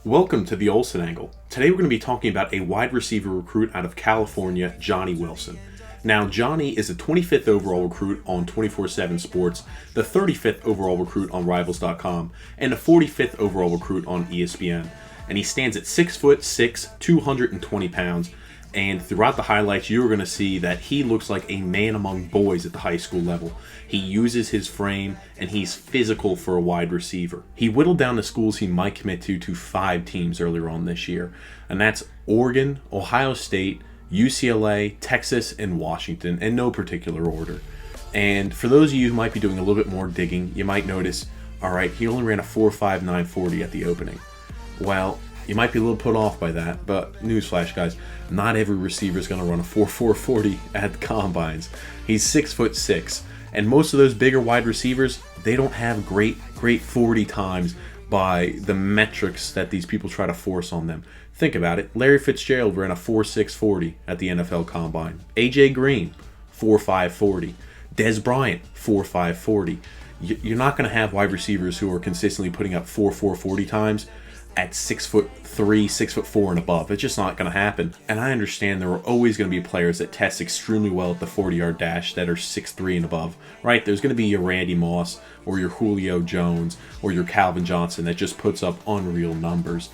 Welcome to the Olsen Angle. Today we're going to be talking about a wide receiver recruit out of California, Johnny Wilson. Now, Johnny is the 25th overall recruit on 24/7 Sports, the 35th overall recruit on Rivals.com, and the 45th overall recruit on ESPN. And he stands at 6'6", 220 pounds. And throughout the highlights, you're going to see that he looks like a man among boys at the high school level. He uses his frame, and he's physical for a wide receiver. He whittled down the schools he might commit to 5 teams earlier on this year. And that's Oregon, Ohio State, UCLA, Texas, and Washington, in no particular order. And for those of you who might be doing a little bit more digging, you might notice, all right, he only ran a 4.59 40 at the opening. Well, you might be a little put off by that, but newsflash, guys, not every receiver is going to run a 4.4 40 at the combines. He's 6'6", and most of those bigger wide receivers, they don't have great 40 times by the metrics that these people try to force on them. Think about it. Larry Fitzgerald ran a 4.6 40 at the NFL Combine. AJ Green, 4.5 40. Dez Bryant, 4.5 40. You're not going to have wide receivers who are consistently putting up 4.4 40 times at 6'3", 6'4", and above. It's just not going to happen. And I understand there are always going to be players that test extremely well at the 40-yard dash that are 6'3" and above, right? There's going to be your Randy Moss or your Julio Jones or your Calvin Johnson that just puts up unreal numbers.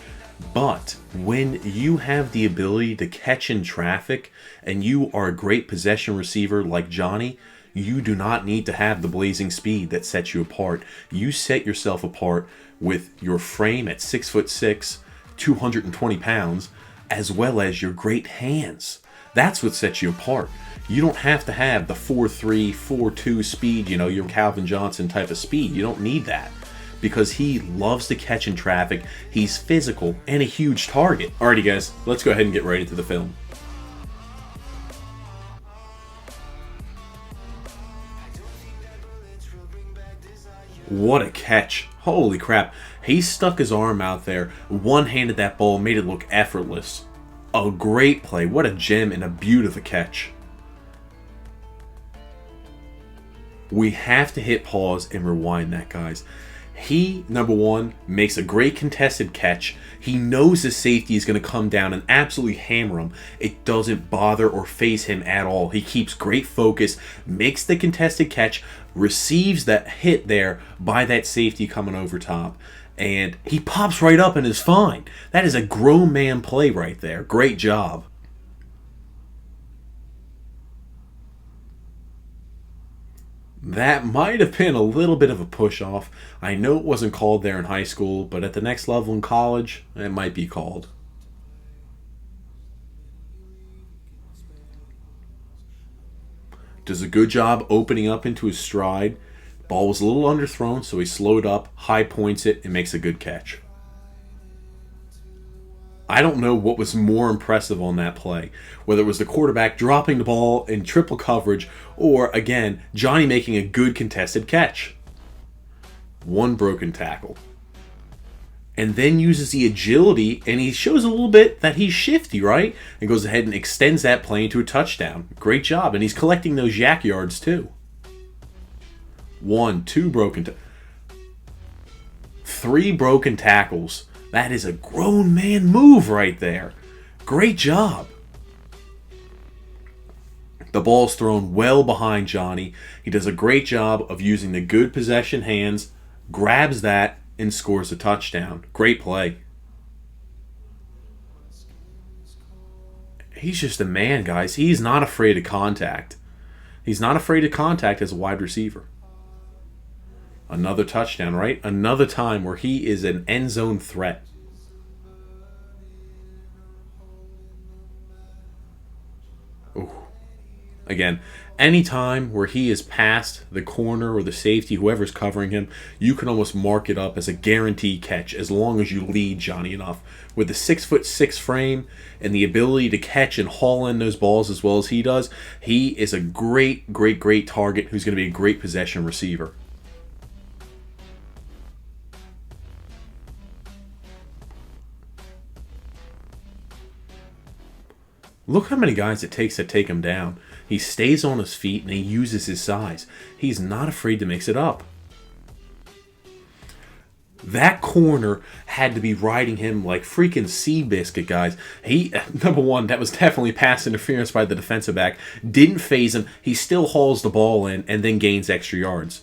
But when you have the ability to catch in traffic and you are a great possession receiver like Johnny, you do not need to have the blazing speed that sets you apart. You set yourself apart with your frame at 6'6", 220 pounds, as well as your great hands. That's what sets you apart. You don't have to have the 4.3, 4.2 speed, your Calvin Johnson type of speed. You don't need that because he loves to catch in traffic. He's physical and a huge target. Alrighty, guys, let's go ahead and get right into the film. What a catch. Holy crap. He stuck his arm out there, one-handed that ball, made it look effortless. A great play. What a gem and a beaut of a catch. We have to hit pause and rewind that, guys. He, number one, makes a great contested catch. He knows his safety is going to come down and absolutely hammer him. It doesn't bother or faze him at all. He keeps great focus, makes the contested catch, receives that hit there by that safety coming over top, and he pops right up and is fine. That is a grown man play right there. Great job. That might have been a little bit of a push-off. I know it wasn't called there in high school, but at the next level in college, it might be called. Does a good job opening up into his stride. Ball was a little underthrown, so he slowed up, high points it, and makes a good catch. I don't know what was more impressive on that play, whether it was the quarterback dropping the ball in triple coverage or, again, Johnny making a good contested catch. One broken tackle. And then uses the agility, and he shows a little bit that he's shifty, right? And goes ahead and extends that play into a touchdown. Great job. And he's collecting those yak yards, too. 1, 2 broken 3 broken tackles. That is a grown man move right there. Great job. The ball's thrown well behind Johnny. He does a great job of using the good possession hands, grabs that, and scores a touchdown. Great play. He's just a man, guys. He's not afraid of contact. He's not afraid of contact as a wide receiver. Another touchdown, right? Another time where he is an end zone threat. Ooh. Again, any time where he is past the corner or the safety, whoever's covering him, you can almost mark it up as a guaranteed catch as long as you lead Johnny enough. With the 6'6" frame and the ability to catch and haul in those balls as well as he does, he is a great target who's going to be a great possession receiver. Look how many guys it takes to take him down. He stays on his feet and he uses his size. He's not afraid to mix it up. That corner had to be riding him like freaking Seabiscuit, guys. He, number one, that was definitely pass interference by the defensive back. Didn't phase him. He still hauls the ball in and then gains extra yards.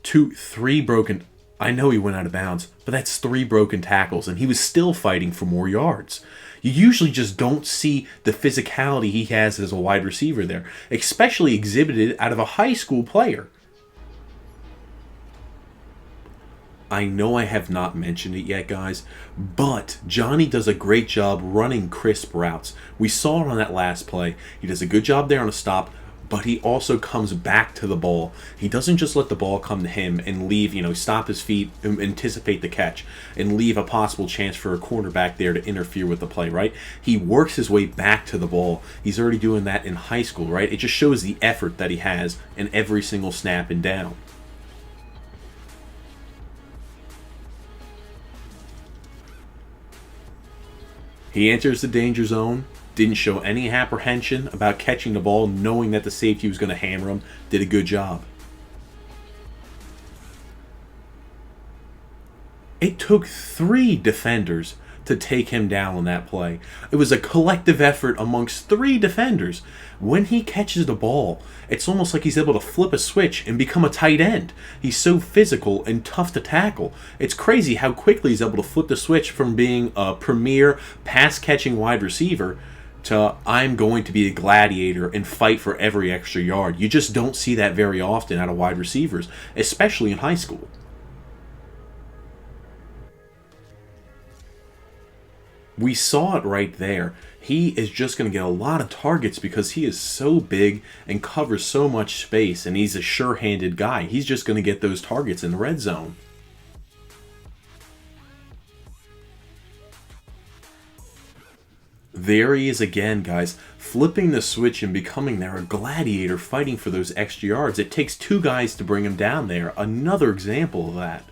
3 broken. I know he went out of bounds, but that's 3 broken tackles, and he was still fighting for more yards. You usually just don't see the physicality he has as a wide receiver there, especially exhibited out of a high school player. I know I have not mentioned it yet, guys, but Johnny does a great job running crisp routes. We saw it on that last play. He does a good job there on a stop, but he also comes back to the ball. He doesn't just let the ball come to him and leave, stop his feet, and anticipate the catch, and leave a possible chance for a cornerback there to interfere with the play, right? He works his way back to the ball. He's already doing that in high school, right? It just shows the effort that he has in every single snap and down. He enters the danger zone, didn't show any apprehension about catching the ball, knowing that the safety was going to hammer him, did a good job. It took 3 defenders to take him down on that play. It was a collective effort amongst 3 defenders. When he catches the ball, it's almost like he's able to flip a switch and become a tight end. He's so physical and tough to tackle. It's crazy how quickly he's able to flip the switch from being a premier pass-catching wide receiver to I'm going to be a gladiator and fight for every extra yard. You just don't see that very often out of wide receivers, especially in high school. We saw it right there. He is just going to get a lot of targets because he is so big and covers so much space, and he's a sure-handed guy. He's just going to get those targets in the red zone. There he is again, guys, flipping the switch and becoming there a gladiator fighting for those extra yards. It takes 2 guys to bring him down there. Another example of that.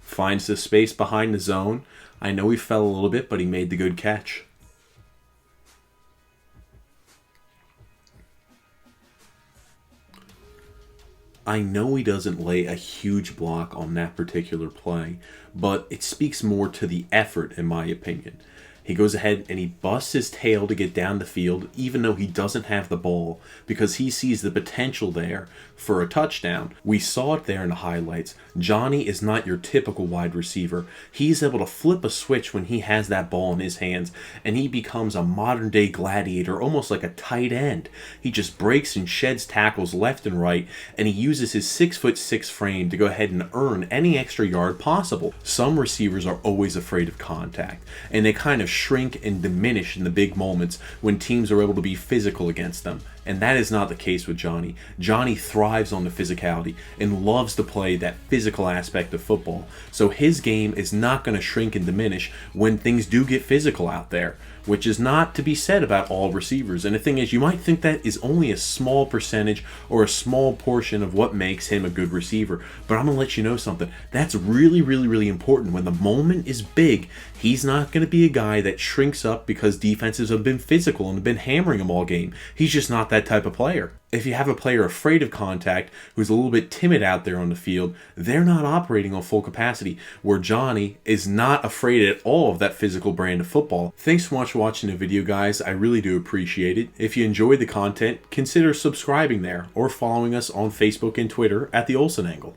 Finds the space behind the zone. I know he fell a little bit, but he made the good catch. I know he doesn't lay a huge block on that particular play, but it speaks more to the effort, in my opinion. He goes ahead and he busts his tail to get down the field, even though he doesn't have the ball, because he sees the potential there for a touchdown. We saw it there in the highlights. Johnny is not your typical wide receiver. He's able to flip a switch when he has that ball in his hands, and he becomes a modern-day gladiator, almost like a tight end. He just breaks and sheds tackles left and right, and he uses his 6'6" frame to go ahead and earn any extra yard possible. Some receivers are always afraid of contact, and they kind of shrink and diminish in the big moments when teams are able to be physical against them. And that is not the case with Johnny. Johnny thrives on the physicality and loves to play that physical aspect of football. So his game is not going to shrink and diminish when things do get physical out there, which is not to be said about all receivers. And the thing is, you might think that is only a small percentage or a small portion of what makes him a good receiver. But I'm going to let you know something. That's really, really, really important. When the moment is big, he's not going to be a guy that shrinks up because defenses have been physical and have been hammering him all game. He's just not that type of player. If you have a player afraid of contact, who's a little bit timid out there on the field, they're not operating on full capacity, where Johnny is not afraid at all of that physical brand of football. Thanks so much for watching the video, guys. I really do appreciate it. If you enjoyed the content, consider subscribing there or following us on Facebook and Twitter at the Olsen Angle.